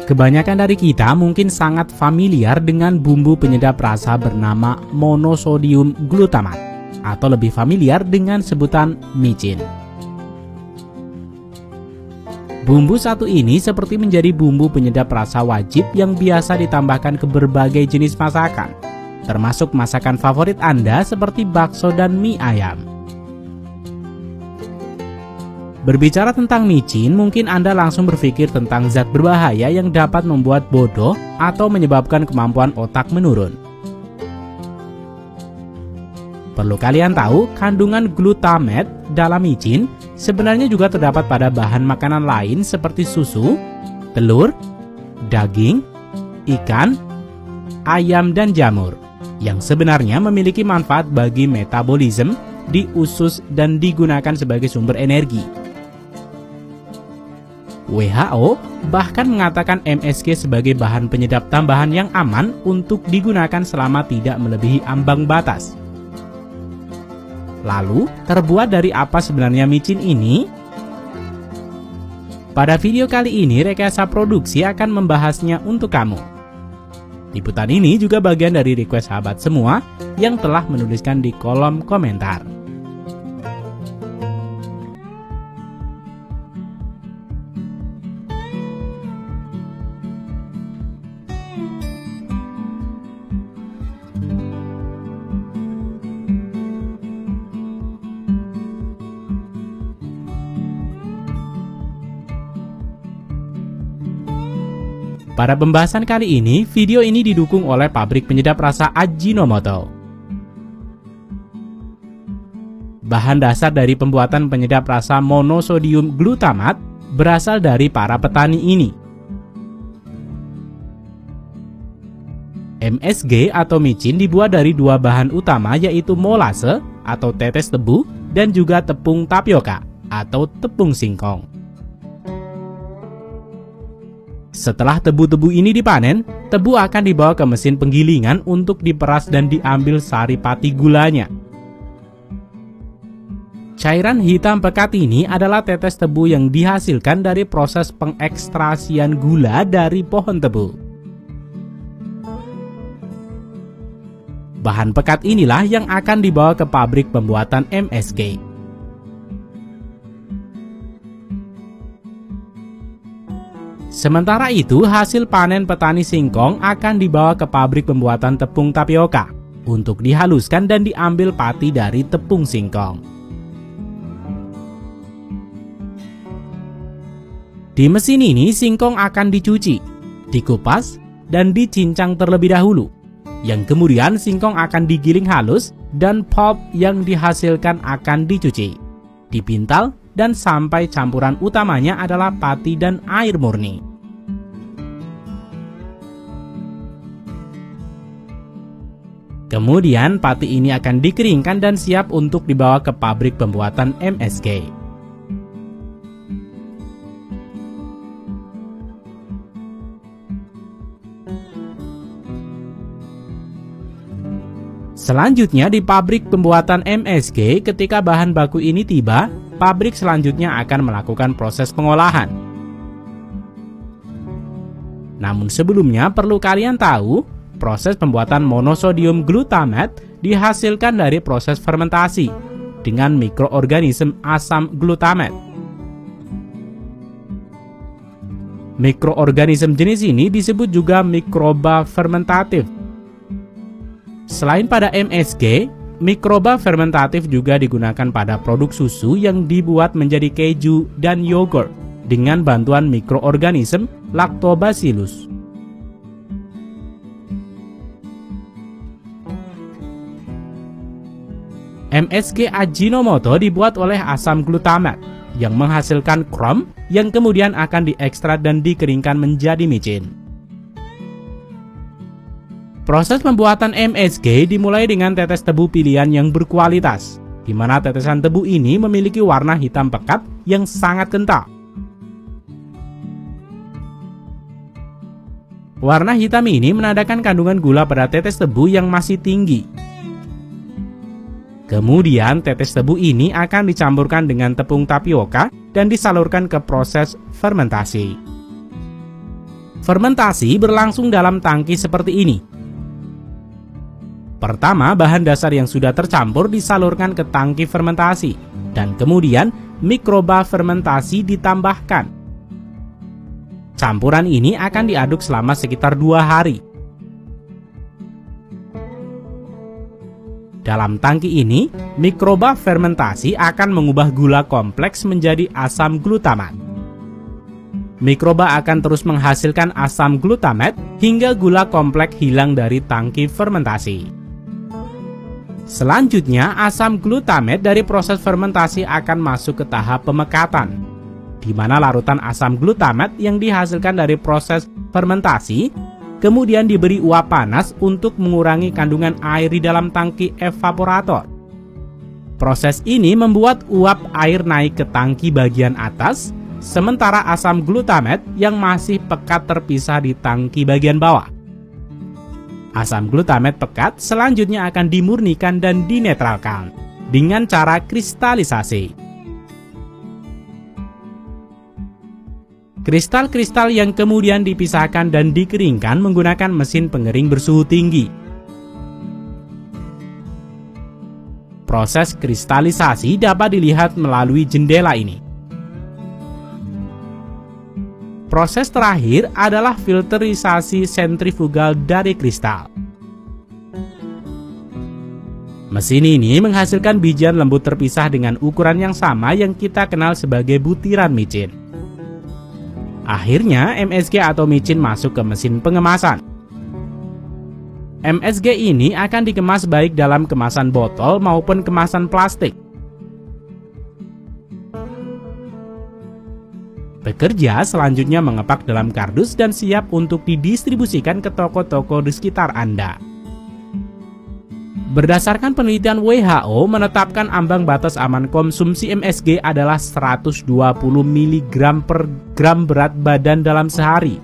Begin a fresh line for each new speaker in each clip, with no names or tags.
Kebanyakan dari kita mungkin sangat familiar dengan bumbu penyedap rasa bernama monosodium glutamat, atau lebih familiar dengan sebutan micin. Bumbu satu ini seperti menjadi bumbu penyedap rasa wajib yang biasa ditambahkan ke berbagai jenis masakan, termasuk masakan favorit Anda seperti bakso dan mie ayam. Berbicara tentang micin, mungkin Anda langsung berpikir tentang zat berbahaya yang dapat membuat bodoh atau menyebabkan kemampuan otak menurun. Perlu kalian tahu, kandungan glutamat dalam micin sebenarnya juga terdapat pada bahan makanan lain seperti susu, telur, daging, ikan, ayam, dan jamur, yang sebenarnya memiliki manfaat bagi metabolisme di usus dan digunakan sebagai sumber energi. WHO bahkan mengatakan MSG sebagai bahan penyedap tambahan yang aman untuk digunakan selama tidak melebihi ambang batas. Lalu, terbuat dari apa sebenarnya micin ini? Pada video kali ini, Rekayasa Produksi akan membahasnya untuk kamu. Liputan ini juga bagian dari request sahabat semua yang telah menuliskan di kolom komentar. Pada pembahasan kali ini, video ini didukung oleh pabrik penyedap rasa Ajinomoto. Bahan dasar dari pembuatan penyedap rasa monosodium glutamat berasal dari para petani ini. MSG atau micin dibuat dari dua bahan utama, yaitu molase atau tetes tebu dan juga tepung tapioka atau tepung singkong. Setelah tebu-tebu ini dipanen, tebu akan dibawa ke mesin penggilingan untuk diperas dan diambil sari pati gulanya. Cairan hitam pekat ini adalah tetes tebu yang dihasilkan dari proses pengekstrasian gula dari pohon tebu. Bahan pekat inilah yang akan dibawa ke pabrik pembuatan MSG. Sementara itu, hasil panen petani singkong akan dibawa ke pabrik pembuatan tepung tapioka untuk dihaluskan dan diambil pati dari tepung singkong. Di mesin ini, singkong akan dicuci, dikupas, dan dicincang terlebih dahulu, yang kemudian singkong akan digiling halus dan pulp yang dihasilkan akan dicuci, dipintal, dan sampai campuran utamanya adalah pati dan air murni. Kemudian pati ini akan dikeringkan dan siap untuk dibawa ke pabrik pembuatan MSG. Selanjutnya di pabrik pembuatan MSG, ketika bahan baku ini tiba, pabrik selanjutnya akan melakukan proses pengolahan. Namun sebelumnya perlu kalian tahu, proses pembuatan monosodium glutamat dihasilkan dari proses fermentasi dengan mikroorganisme asam glutamat. Mikroorganisme jenis ini disebut juga mikroba fermentatif. Selain pada MSG, mikroba fermentatif juga digunakan pada produk susu yang dibuat menjadi keju dan yogurt dengan bantuan mikroorganisme Lactobacillus. MSG Ajinomoto dibuat oleh asam glutamat yang menghasilkan krom yang kemudian akan diekstrak dan dikeringkan menjadi micin. Proses pembuatan MSG dimulai dengan tetes tebu pilihan yang berkualitas, di mana tetesan tebu ini memiliki warna hitam pekat yang sangat kental. Warna hitam ini menandakan kandungan gula pada tetes tebu yang masih tinggi. Kemudian tetes tebu ini akan dicampurkan dengan tepung tapioka dan disalurkan ke proses fermentasi. Fermentasi berlangsung dalam tangki seperti ini. Pertama, bahan dasar yang sudah tercampur disalurkan ke tangki fermentasi, dan kemudian mikroba fermentasi ditambahkan. Campuran ini akan diaduk selama sekitar 2 hari. Dalam tangki ini, mikroba fermentasi akan mengubah gula kompleks menjadi asam glutamat. Mikroba akan terus menghasilkan asam glutamat hingga gula kompleks hilang dari tangki fermentasi. Selanjutnya, asam glutamat dari proses fermentasi akan masuk ke tahap pemekatan, di mana larutan asam glutamat yang dihasilkan dari proses fermentasi kemudian diberi uap panas untuk mengurangi kandungan air di dalam tangki evaporator. Proses ini membuat uap air naik ke tangki bagian atas, sementara asam glutamat yang masih pekat terpisah di tangki bagian bawah. Asam glutamat pekat selanjutnya akan dimurnikan dan dinetralkan dengan cara kristalisasi. Kristal-kristal yang kemudian dipisahkan dan dikeringkan menggunakan mesin pengering bersuhu tinggi. Proses kristalisasi dapat dilihat melalui jendela ini. Proses terakhir adalah filterisasi sentrifugal dari kristal. Mesin ini menghasilkan bijian lembut terpisah dengan ukuran yang sama yang kita kenal sebagai butiran micin. Akhirnya, MSG atau micin masuk ke mesin pengemasan. MSG ini akan dikemas baik dalam kemasan botol maupun kemasan plastik. Pekerja selanjutnya mengepak dalam kardus dan siap untuk didistribusikan ke toko-toko di sekitar Anda. Berdasarkan penelitian WHO menetapkan ambang batas aman konsumsi MSG adalah 120 mg per gram berat badan dalam sehari.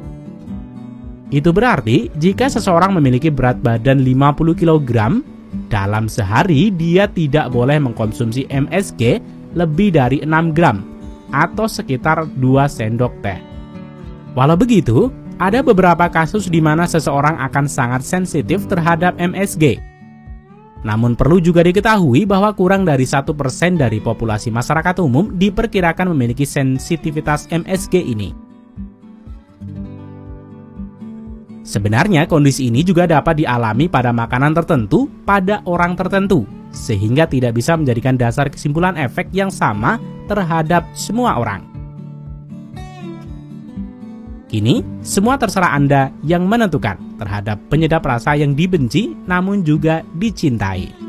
Itu berarti jika seseorang memiliki berat badan 50 kg, dalam sehari dia tidak boleh mengkonsumsi MSG lebih dari 6 gram. Atau sekitar 2 sendok teh. Walau begitu, ada beberapa kasus di mana seseorang akan sangat sensitif terhadap MSG. Namun perlu juga diketahui bahwa kurang dari 1% dari populasi masyarakat umum diperkirakan memiliki sensitivitas MSG ini. Sebenarnya kondisi ini juga dapat dialami pada makanan tertentu pada orang tertentu, sehingga tidak bisa menjadikan dasar kesimpulan efek yang sama terhadap semua orang. Kini, semua terserah Anda yang menentukan terhadap penyedap rasa yang dibenci namun juga dicintai.